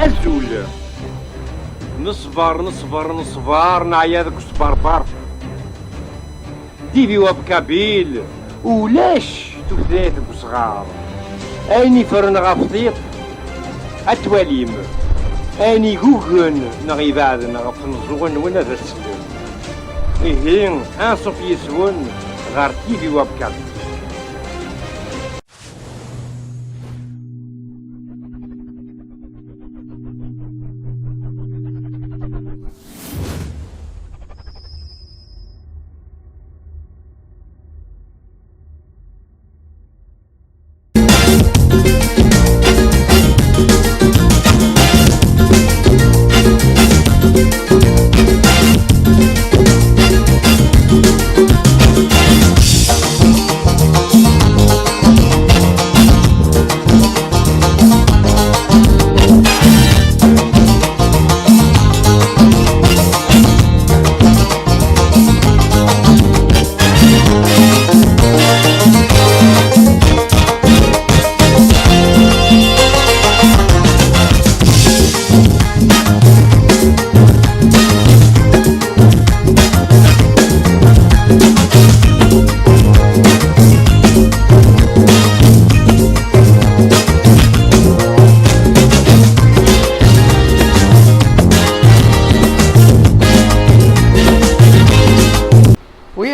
الزول نصبر نصبر نصبر نعيا ذاك الصبربر ديبي وبكابيل ولاش تفدات بصغار اني فرن غفطيط اتواليم اني غوغن نغي بعد نغف نزوغن ولا ذا السلم إيه أنصف يسون غار تيفي وبكابيل.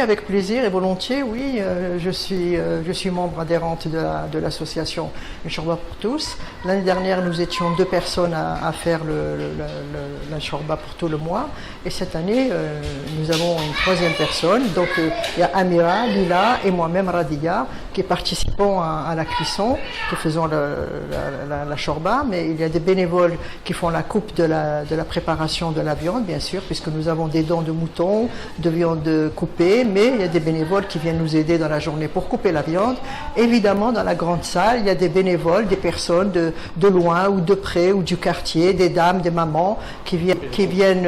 Avec plaisir et volontiers, oui, je suis membre adhérente de l'association Une Chorba pour tous. L'année dernière, nous étions 2 personnes à faire la Chorba pour tout le mois. Et cette année, nous avons une 3e personne. Donc, il y a Amira, Lila et moi-même, Radia, qui participons à la cuisson, qui faisons la Chorba. Mais il y a des bénévoles qui font la coupe de la préparation de la viande, bien sûr, puisque nous avons des dents de mouton, de viande coupée. Mais il y a des bénévoles qui viennent nous aider dans la journée pour couper la viande. Évidemment, dans la grande salle, il y a des bénévoles, des personnes de loin ou de près ou du quartier, des dames, des mamans qui viennent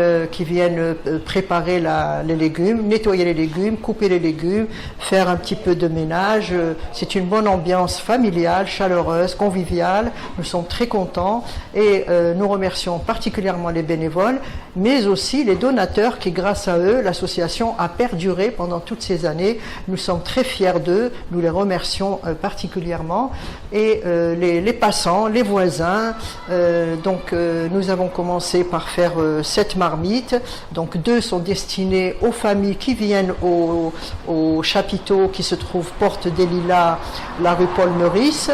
préparer les légumes, nettoyer les légumes, couper les légumes, faire un petit peu de ménage. C'est une bonne ambiance familiale, chaleureuse, conviviale. Nous sommes très contents et nous remercions particulièrement les bénévoles, mais aussi les donateurs qui, grâce à eux, l'association a perduré pendant toutes ces années. Nous sommes très fiers d'eux, nous les remercions particulièrement. Et les passants, les voisins, nous avons commencé par faire 7 marmites. Donc 2 sont destinées aux familles qui viennent au chapiteau qui se trouve porte des Lilas, la rue Paul Meurice.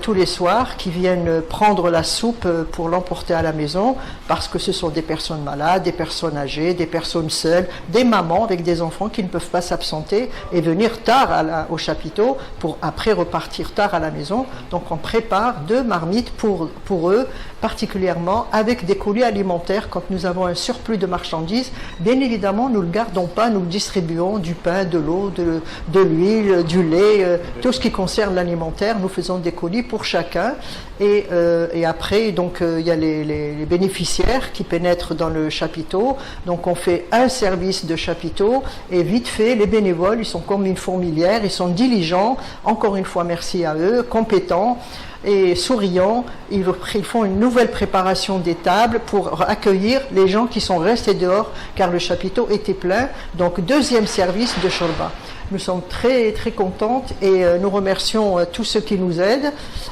Tous les soirs, qui viennent prendre la soupe pour l'emporter à la maison, parce que ce sont des personnes malades, des personnes âgées, des personnes seules, des mamans avec des enfants qui ne peuvent pas s'absenter et venir tard au chapiteau pour après repartir tard à la maison. Donc on prépare 2 marmites pour eux, particulièrement avec des colis alimentaires. Quand nous avons un surplus de marchandises, bien évidemment, nous ne le gardons pas, nous le distribuons, du pain, de l'eau, de l'huile, du lait, tout ce qui concerne l'alimentaire, nous faisons des colis pour chacun. Et après, donc, il y a les bénéficiaires qui pénètrent dans le chapiteau. Donc on fait un service de chapiteau et vite fait, les bénévoles, ils sont comme une fourmilière, ils sont diligents, encore une fois merci à eux, compétents et souriants. Ils font une nouvelle préparation des tables pour accueillir les gens qui sont restés dehors car le chapiteau était plein. Donc 2e service de Chorba. Nous sommes très très contentes et nous remercions tous ceux qui nous aident.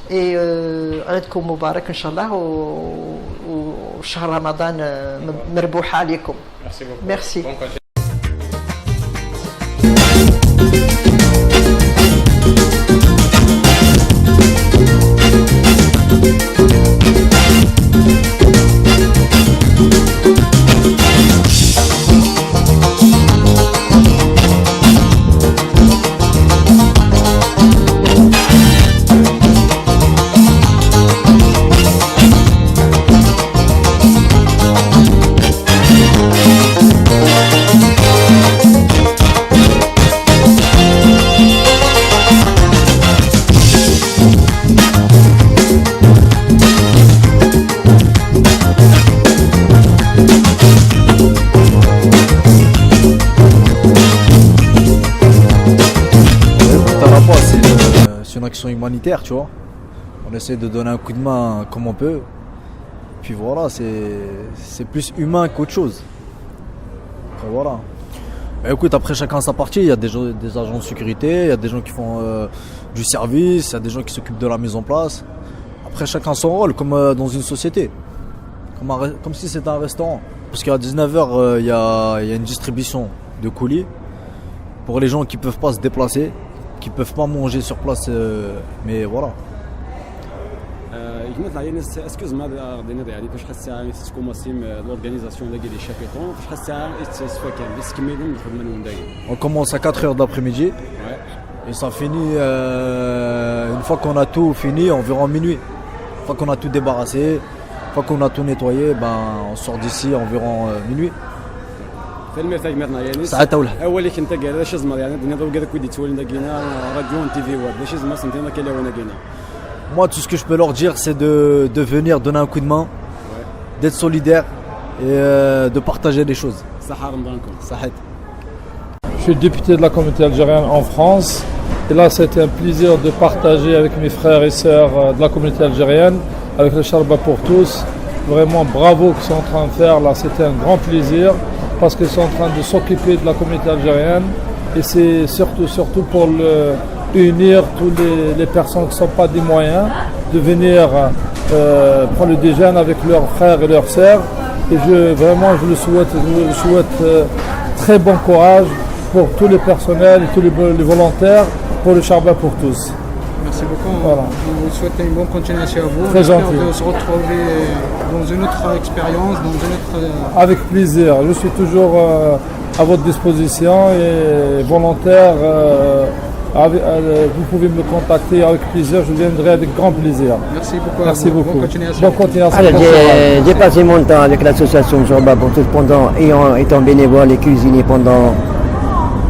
Et Aidkoum Moubarak Inch'Allah au Shahr Ramadan Merbouha alaikum. Merci beaucoup. Merci. Bon continuation. Action humanitaire, tu vois. On essaie de donner un coup de main comme on peut. puis voilà, c'est plus humain qu'autre chose. Après, voilà. Et écoute, après chacun sa partie, il y a des agents de sécurité, il y a des gens qui font du service, il y a des gens qui s'occupent de la mise en place. Après chacun son rôle, comme dans une société, comme si c'était un restaurant. Parce qu'à 19h, il y a une distribution de colis pour les gens qui ne peuvent pas se déplacer, qui ne peuvent pas manger sur place, mais voilà. Excuse-moi يعني فاش خاص ساعه تكوماسيم لورغانيزاسيون ديال لي شابيتون فاش خاص ساعه تسوا كامل بس كملوا الخدمه الوندايه. On commence à 4h d'après-midi Ouais. et ça finit une fois qu'on a tout fini environ minuit. Une fois qu'on a tout débarrassé, une fois qu'on a tout nettoyé, on sort d'ici environ minuit. في المثال مثلا يعني ساعات ولا اول كنت قال اش زعما يعني الدنيا دابا كذا كودي تولينا كاينه راديو تي في واد باش زعما سنتينا كاين وانا كاينه. Moi, tout ce que je peux leur dire, c'est de venir donner un coup de main, d'être solidaire et de partager les choses. صحه رمضانكم. صحيت. Je suis député de la communauté algérienne en France. Et là, c'était un plaisir de partager avec mes frères et sœurs de la communauté algérienne, avec le Charba pour tous. Vraiment bravo qu'ils sont en train de faire. Là, c'était un grand plaisir parce qu'ils sont en train de s'occuper de la communauté algérienne. Et c'est surtout pour unir toutes les personnes qui ne sont pas des moyens, de venir prendre le déjeuner avec leurs frères et leurs sœurs. Et je le souhaite très bon courage pour tous les personnels et tous les volontaires pour le Charba pour tous. Merci beaucoup. Voilà. On vous souhaite une bonne continuation à vous. Très J'espère gentil. de se retrouver dans une autre expérience, dans une autre... Avec plaisir. Je suis toujours à votre disposition et volontaire. Vous pouvez me contacter avec plaisir. Je viendrai avec grand plaisir. Merci beaucoup. Merci beaucoup. Bonne continuation. Bonne continuation. Alors, j'ai passé mon temps avec l'association Charba pour tous étant bénévole et cuisinier pendant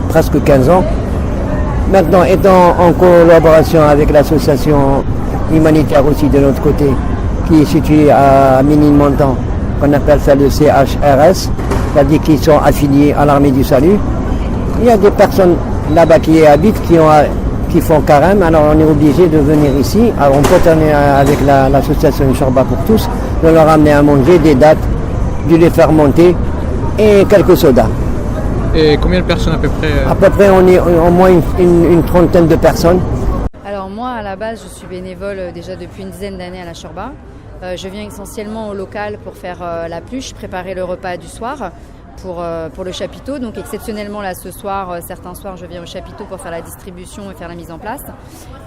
presque 15 ans. Maintenant, étant en collaboration avec l'association humanitaire aussi de notre côté, qui est située à Ménilmontant, qu'on appelle ça le CHRS, c'est-à-dire qui sont affiliés à l'armée du salut. Il y a des personnes là-bas qui y habitent, qui font carême, alors on est obligé de venir ici. Alors on peut tourner avec l'association Charba pour tous, de leur amener à manger, des dattes, du lait fermenté et quelques sodas. Et combien de personnes à peu près À peu près, on est au moins une trentaine de personnes. Alors moi, à la base, je suis bénévole déjà depuis une dizaine d'années à la Chorba. Je viens essentiellement au local pour faire la pluche, préparer le repas du soir pour le chapiteau. Donc exceptionnellement là ce soir, certains soirs je viens au chapiteau pour faire la distribution et faire la mise en place.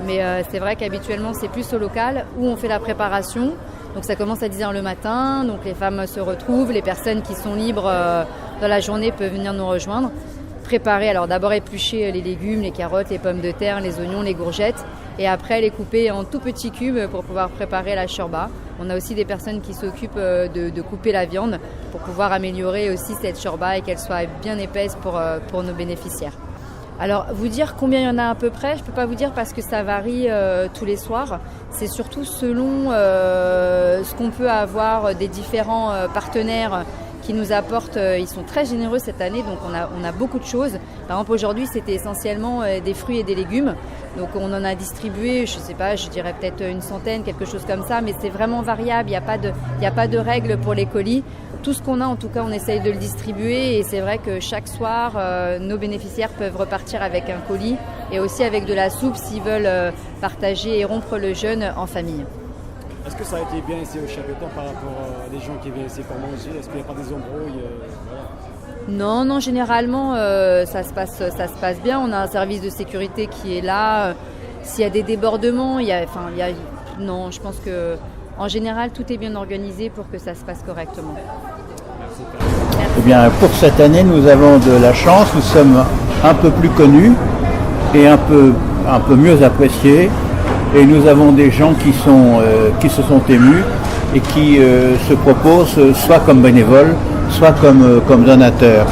Mais c'est vrai qu'habituellement c'est plus au local où on fait la préparation. Donc ça commence à 10h le matin, donc les femmes se retrouvent, les personnes qui sont libres dans la journée peuvent venir nous rejoindre. Préparer, alors d'abord éplucher les légumes, les carottes, les pommes de terre, les oignons, les courgettes et après les couper en tout petits cubes pour pouvoir préparer la shorba. On a aussi des personnes qui s'occupent de couper la viande pour pouvoir améliorer aussi cette shorba et qu'elle soit bien épaisse pour nos bénéficiaires. Alors vous dire combien il y en a à peu près, je ne peux pas vous dire parce que ça varie tous les soirs. C'est surtout selon ce qu'on peut avoir des différents partenaires qui nous apportent, ils sont très généreux cette année, donc on a beaucoup de choses. Par exemple aujourd'hui c'était essentiellement des fruits et des légumes, donc on en a distribué, je ne sais pas, je dirais peut-être une centaine, quelque chose comme ça, mais c'est vraiment variable, il n'y a pas de règles pour les colis. Tout ce qu'on a en tout cas on essaye de le distribuer et c'est vrai que chaque soir nos bénéficiaires peuvent repartir avec un colis et aussi avec de la soupe s'ils veulent partager et rompre le jeûne en famille. Est-ce que ça a été bien ici au Chapéton par rapport à des gens qui viennent ici pour manger? Est-ce qu'il n'y a pas des embrouilles voilà. Non, généralement ça se passe bien. On a un service de sécurité qui est là. S'il y a des débordements, non, je pense que en général tout est bien organisé pour que ça se passe correctement. Merci. Eh bien, pour cette année, nous avons de la chance. Nous sommes un peu plus connus et un peu mieux appréciés. Et nous avons des gens qui se sont émus et qui se proposent soit comme bénévoles, soit comme donateurs.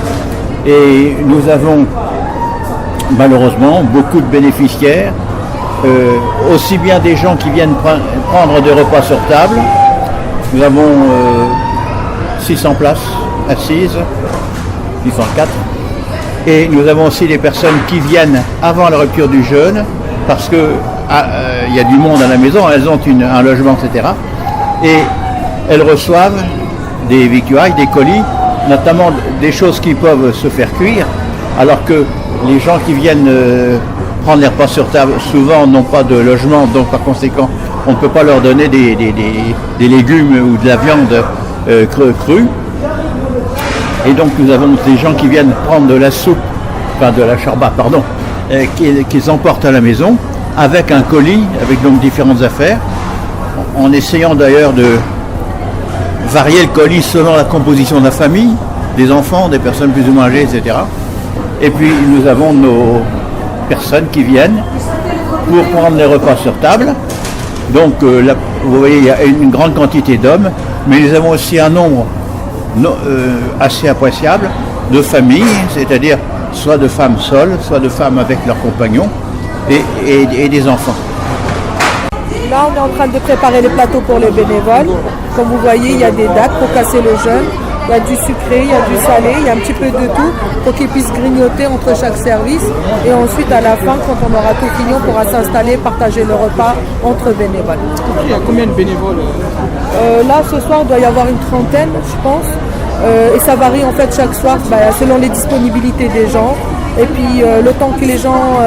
Et nous avons malheureusement beaucoup de bénéficiaires, aussi bien des gens qui viennent prendre des repas sur table. Nous avons 600 places assises, 604. Et nous avons aussi des personnes qui viennent avant la rupture du jeûne parce que il y a du monde à la maison, elles ont un logement, etc. Et elles reçoivent des victuailles, des colis, notamment des choses qui peuvent se faire cuire, alors que les gens qui viennent prendre les repas sur table souvent n'ont pas de logement, donc par conséquent on ne peut pas leur donner des légumes ou de la viande crue. Et donc nous avons des gens qui viennent prendre de la soupe, enfin de la charba, pardon, qu'ils emportent à la maison avec un colis, avec donc différentes affaires, en essayant d'ailleurs de varier le colis selon la composition de la famille, des enfants, des personnes plus ou moins âgées, etc. Et puis nous avons nos personnes qui viennent pour prendre les repas sur table. Donc vous voyez, il y a une grande quantité d'hommes, mais nous avons aussi un nombre assez appréciable de familles, c'est-à-dire soit de femmes seules, soit de femmes avec leurs compagnons et des enfants. Là, on est en train de préparer les plateaux pour les bénévoles. Comme vous voyez, il y a des dates pour casser le jeûne. Il y a du sucré, il y a du salé, il y a un petit peu de tout pour qu'ils puissent grignoter entre chaque service. Et ensuite, à la fin, quand on aura tout fini, on pourra s'installer, partager le repas entre bénévoles. Il y a combien de bénévoles Là, ce soir, il doit y avoir une trentaine, je pense. Et ça varie en fait chaque soir selon les disponibilités des gens. Et puis le temps que les gens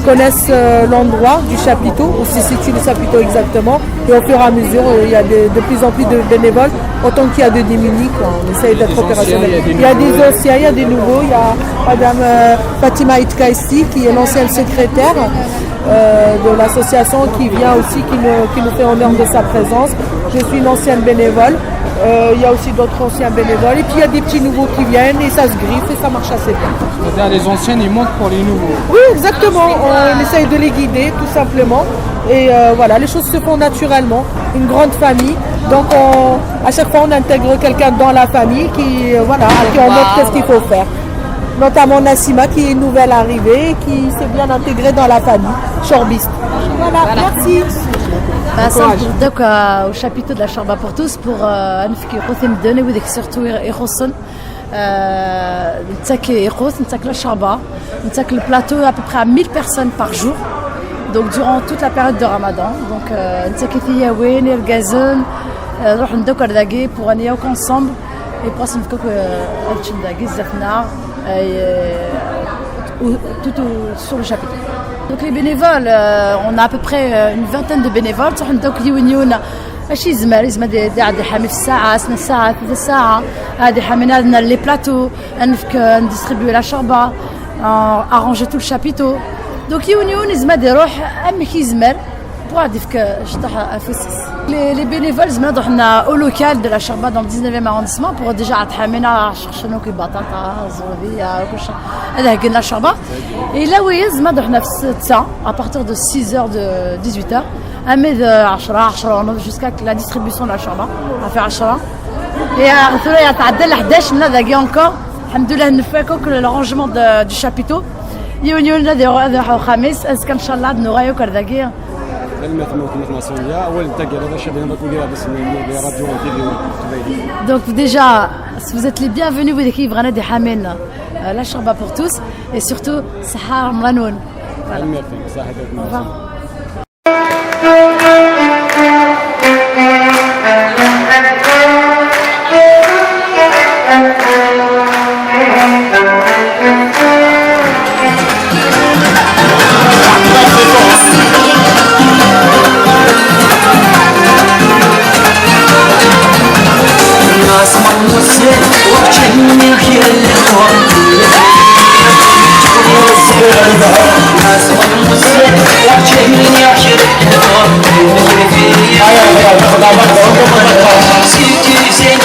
connaissent l'endroit du chapiteau, où se situe le chapiteau exactement. Et au fur et à mesure, il y a de plus en plus de bénévoles, autant qu'il y a de démunis. On essaye d'être opérationnel. Il y a des anciens, il y a des nouveaux. Il y a Madame Fatima Itkaïsti, qui est l'ancienne secrétaire de l'association, qui vient aussi, qui nous fait honneur de sa présence. Je suis une ancienne bénévole. Il y a aussi d'autres anciens bénévoles. Et puis il y a des petits nouveaux qui viennent et ça se griffe et ça marche assez bien. C'est-à-dire les anciennes, ils montent pour les nouveaux. Oui, exactement. On essaye de les guider tout simplement. Et voilà, les choses se font naturellement. Une grande famille. Donc à chaque fois, on intègre quelqu'un dans la famille qui on montre qu'est-ce qu'il faut faire. Notamment Nassima, qui est une nouvelle arrivée et qui s'est bien intégrée dans la famille. Chorbiste. Voilà, merci. Donc au chapiteau de la Charba pour tous pour surtout la Charba, le plateau à peu près à 1000 personnes par jour. Donc durant toute la période de Ramadan. Donc pour aller ensemble et pour tout sur le chapiteau. Donc les bénévoles, on a à peu près une vingtaine de bénévoles. Donc ماشي زمال دي عندي حامي في الساعة 2 ساعات 3 ساعة هذه حامينا لنا لي بلاطو نديستريبيو لا شربة arranger tout le chapiteau. Donc يون زمال يروح أما كي زمال Les bénévoles, on a au local de la Charba dans le 19e arrondissement pour déjà attramer la Charba. Et là où on a ça à partir de 6h de 18h, jusqu'à la distribution de la Charba, à faire Ashra. Et à encore, alhamdoulilah, le rangement du chapiteau. يونيون ان شاء الله نرايو كرداغي Donc déjà, si vous êtes les bienvenus, vous écrivez vraiment des hamens, la Charba pour tous et surtout Sahar Mranoun. Voilà. Au revoir. Si tu sais